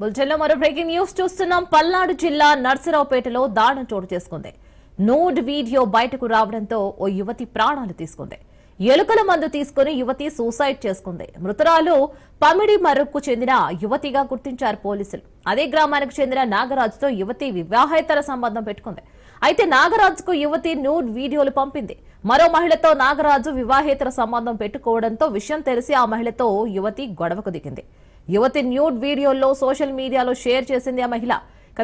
బులెటిన్లో మరో breaking news చూస్తున్నాం. పల్నాడు జిల్లా నర్సరావుపేటలో దారుణం చోటు చేసుకుంది. నూడ్ వీడియో బయటకు రావడంతో ఓ యువతి ప్రాణాలు తీసుకుంది. ఎలుకల మందు తీసుకుని యువతి సూసైడ్ చేసుకుంది. మృతురాలు పమిడి మర్రుకు చెందిన యువతిగా గుర్తించారు పోలీసులు. అదే గ్రామానికి చెందిన నాగరాజుతో యువతి వివాహేతర సంబంధం పెట్టుకుంది. అయితే నాగరాజుకు యువతి నూడ్ వీడియోలు పంపింది. మరో మహిళతో నాగరాజు వివాహేతర సంబంధం పెట్టుకోవడంతో విషయం తెలిసి ఆ మహిళతో యువతి గొడవకు దిగింది. యువతి న్యూడ్ వీడియోల్లో సోషల్ మీడియాలో షేర్ చేసింది ఆ మహిళ.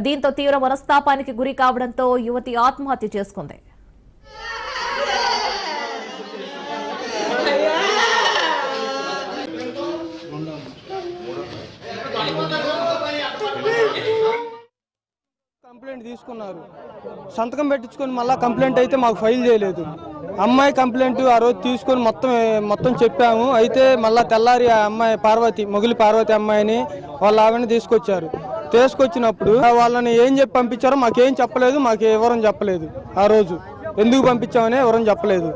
దీంతో తీవ్ర మనస్తాపానికి గురి కావడంతో యువతి ఆత్మహత్య చేసుకుంది. కంప్లైంట్ తీసుకున్నారు, సంతకం పెట్టించుకొని మళ్ళీ కంప్లైంట్ అయితే మాకు ఫైల్ చేయలేదు. అమ్మాయి కంప్లైంట్ ఆ రోజు తీసుకొని మొత్తం చెప్పాము. అయితే మళ్ళీ తెల్లారి ఆ అమ్మాయి మొగిలి పార్వతి అమ్మాయిని వాళ్ళ ఆవిడని తీసుకొచ్చినప్పుడు వాళ్ళని ఏం చెప్పి పంపించారో మాకేం చెప్పలేదు, మాకు వివరం చెప్పలేదు. ఆ రోజు ఎందుకు పంపించామని వివరం చెప్పలేదు.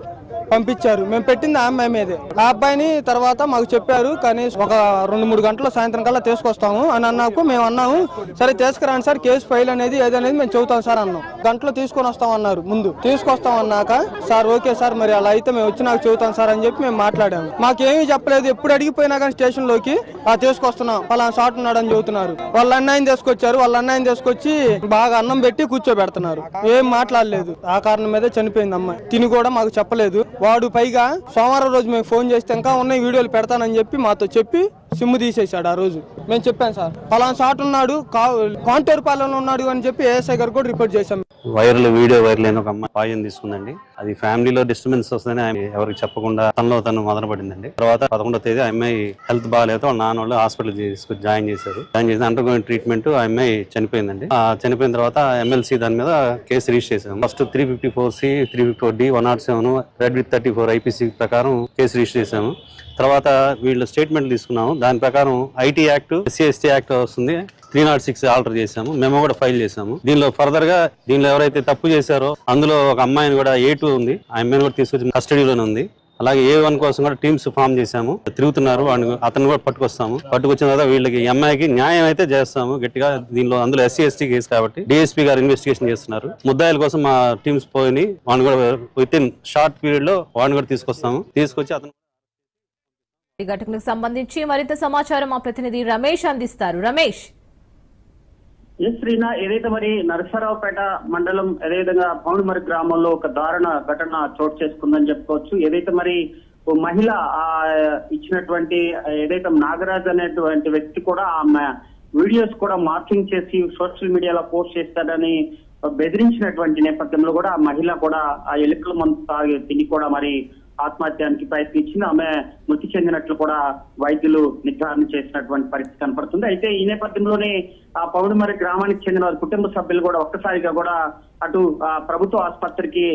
పంపించారు, మేము పెట్టింది ఆ అమ్మాయి మీదే. ఆ అబ్బాయిని తర్వాత మాకు చెప్పారు, కానీ ఒక 2-3 గంటల సాయంత్రం కల్లా తీసుకొస్తాము అని అన్నాకు మేము అన్నాము, సరే తీసుకురాండి సార్, కేసు ఫైల్ అనేది ఏదనేది మేము చెబుతాం సార్ అన్నాం. గంటలో తీసుకొని వస్తామన్నారు. ముందు తీసుకొస్తాం అన్నాక సార్ ఓకే సార్, మరి అలా అయితే మేము వచ్చి నాకు చెబుతాం సార్ అని చెప్పి మేము మాట్లాడాము. మాకేమీ చెప్పలేదు. ఎప్పుడు అడిగిపోయినా కానీ స్టేషన్ లోకి తీసుకొస్తున్నాం పలానా షాట్ ఉన్నాడు అని చెబుతున్నారు. వాళ్ళ అన్నయ్యని తీసుకొచ్చారు. వాళ్ళ అన్నయ్యని తీసుకొచ్చి బాగా అన్నం పెట్టి కూర్చోబెడుతున్నారు. ఏం మాట్లాడలేదు. ఆ కారణం మీదే చనిపోయింది అమ్మాయి. తిని కూడా మాకు చెప్పలేదు. వాడు పైగా సోమవారం రోజు మేము ఫోన్ చేస్తే ఇంకా ఉన్నాయి వీడియోలు పెడతానని చెప్పి మాతో చెప్పి సిమ్ తీసేశాడు. ఆ రోజు మేము చెప్పాను సార్ పలానా షాట్ ఉన్నాడు, కాంటూరుపాలెంలో ఉన్నాడు అని చెప్పి ఏఎస్ఐ గారు కూడా రిపోర్ట్ చేశాం. వీడియో వైరల్ అయిన ఒక అమ్మాయి పాయిజన్ తీసుకుందండి. అది ఫ్యామిలీలో డిస్టర్బెన్స్ వస్తుందని ఎవరికి చెప్పకుండా తను మొదలు పడిందండి. తర్వాత 11వ తేదీ ఆ అమ్మాయి హెల్త్ బాగాలేదు. వాళ్ళ నాన్న వాళ్ళు హాస్పిటల్ తీసుకొచ్చి జాయిన్ చేసి అండర్ గోయింగ్ ట్రీట్మెంట్. ఆ అమ్మాయి చనిపోయిందండి. చనిపోయిన తర్వాత ఎమ్మెల్సీ దాని మీద కేసు రిజిస్టర్ చేశాము. First 354C 354D 107 red with 34 IPC ప్రకారం కేసు రిజిస్టర్ చేశాము. తర్వాత వీళ్ళు స్టేట్మెంట్ తీసుకున్నాము. దాని ప్రకారం ఐటీ యాక్ట్, SC/ST యాక్ట్ వస్తుంది, 306 ఆల్టర్ చేశాము. మేము కూడా ఫైల్ చేశాము. దీనిలో ఫర్దర్ గా ఎవరైతే తప్పు చేశారో అందులో ఒక అమ్మాయిని కూడా A2 ఉంది, ఆ అమ్మాయిని కూడా తీసుకొచ్చి కస్టడీలోనే ఉంది. అలాగే A1 కోసం కూడా టీమ్స్ ఫామ్ చేశాము. తిరుగుతున్నారు, అతను కూడా పట్టుకొచ్చిన తర్వాత వీళ్ళకి అమ్మాయికి న్యాయం అయితే చేస్తాము గట్టిగా. అందులో SC/ST కేసు కాబట్టి DSP గారు ఇన్వెస్టిగేషన్ చేస్తున్నారు. ముద్దాయిల కోసం మా టీమ్స్ పోయి వాడిని కూడా విత్ ఇన్ షార్ట్ పీరియడ్ లో వాడిని కూడా తీసుకొచ్చి అతను. ఈ ఘటనకు సంబంధించి మరింత సమాచారం మా ప్రతినిధి రమేష్ అందిస్తారు. రమేష్. శ్రీనా, ఏదైతే మరి నరసరావుపేట మండలం ఏదైనా పౌండిమరి గ్రామంలో ఒక దారుణ ఘటన చోటు చేసుకుందని చెప్పుకోవచ్చు. ఏదైతే మరి మహిళ ఇచ్చినటువంటి ఏదైతే నాగరాజ్ అనేటువంటి వ్యక్తి కూడా ఆమె వీడియోస్ కూడా మార్కింగ్ చేసి సోషల్ మీడియాలో పోస్ట్ చేస్తాడని బెదిరించినటువంటి నేపథ్యంలో కూడా ఆ మహిళ కూడా ఆ ఎలుకల మందు తాగి తిని కూడా మరి ఆత్మహత్యానికి ప్రయత్నించింది. ఆమె మృతి చెందినట్లు కూడా వైద్యులు నిర్ధారణ చేసినటువంటి పరిస్థితి కనపడుతుంది. అయితే ఈ నేపథ్యంలోనే ఆ పౌడిమరి గ్రామానికి చెందిన కుటుంబ సభ్యులు కూడా ఒక్కసారిగా కూడా అటు ప్రభుత్వ ఆసుపత్రికి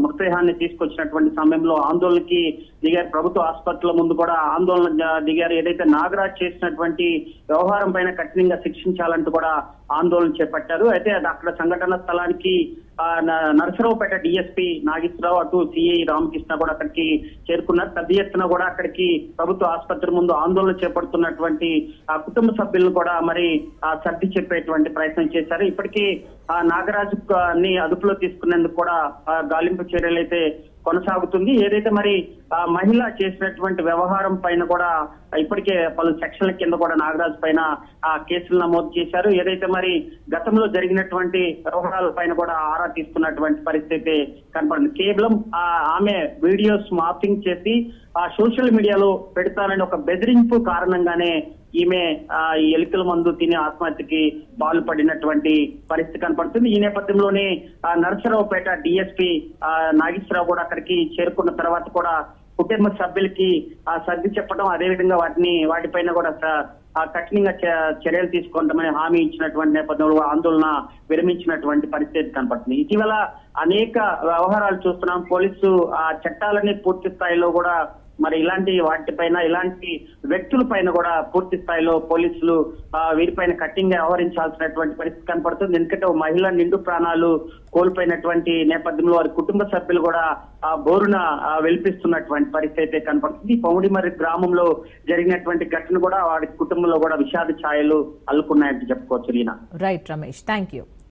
మృతదేహాన్ని తీసుకొచ్చినటువంటి సమయంలో ఆందోళనకి దిగారు. ప్రభుత్వ ఆసుపత్రుల ముందు కూడా ఆందోళన దిగారు. ఏదైతే నాగరాజ్ చేసినటువంటి వ్యవహారం పైన కఠినంగా శిక్షించాలంటూ కూడా ఆందోళన చేపట్టారు. అయితే అక్కడ సంఘటన స్థలానికి నరసరావుపేట DSP నాగేశ్వరరావు, అటు CI రామకృష్ణ కూడా అక్కడికి చేరుకున్నారు. పెద్ద ఎత్తున కూడా అక్కడికి ప్రభుత్వ ఆసుపత్రి ముందు ఆందోళన చేపడుతున్నటువంటి ఆ కుటుంబ సభ్యులను కూడా మరి సర్ది చెప్పేటువంటి ప్రయత్నం చేశారు. ఇప్పటికీ ఆ నాగరాజు ని అదుపులో తీసుకునేందుకు కూడా గాలింపు చర్యలు అయితే కొనసాగుతుంది. ఏదైతే మరి ఆ మహిళ చేసినటువంటి వ్యవహారం పైన కూడా ఇప్పటికే పలు సెక్షన్ల కింద కూడా నాగరాజు పైన ఆ కేసులు నమోదు చేశారు. ఏదైతే మరి గతంలో జరిగినటువంటి వ్యవహారాల పైన కూడా ఆరా తీసుకున్నటువంటి పరిస్థితి కనపడింది. కేవలం ఆమె వీడియోస్ మార్పింగ్ చేసి ఆ సోషల్ మీడియాలో పెడతానని ఒక బెదిరింపు కారణంగానే ఈమె ఈ ఎలుకల మందు తిని ఆత్మహత్యకి పాల్పడినటువంటి పరిస్థితి కనపడుతుంది. ఈ నేపథ్యంలోనే నరసరావుపేట DSP నాగేశ్వరరావు కూడా అక్కడికి చేరుకున్న తర్వాత కూడా కుటుంబ సభ్యులకి సర్ది చెప్పడం, అదేవిధంగా వాటిపైన కూడా కఠినంగా చర్యలు తీసుకుంటామని హామీ ఇచ్చినటువంటి నేపథ్యంలో ఆందోళన విరమించినటువంటి పరిస్థితి కనపడుతుంది. ఇటీవల అనేక వ్యవహారాలు చూస్తున్నాం. పోలీసు చట్టాలని పూర్తి స్థాయిలో కూడా మరి ఇలాంటి వాటిపైన ఇలాంటి వ్యక్తుల పైన కూడా పూర్తి స్థాయిలో పోలీసులు వీరిపైన కఠినంగా వ్యవహరించాల్సినటువంటి పరిస్థితి కనపడుతుంది. ఎందుకంటే ఓ మహిళ నిండు ప్రాణాలు కోల్పోయినటువంటి నేపథ్యంలో వారి కుటుంబ సభ్యులు కూడా బోరున వెలిపిస్తున్నటువంటి పరిస్థితి అయితే కనపడుతుంది. పౌడిమర్రి గ్రామంలో జరిగినటువంటి ఘటన కూడా వారి కుటుంబంలో కూడా విషాద ఛాయలు అల్లుకున్నాయంటే చెప్పుకోవచ్చు. Leena. Right Ramesh, thank you.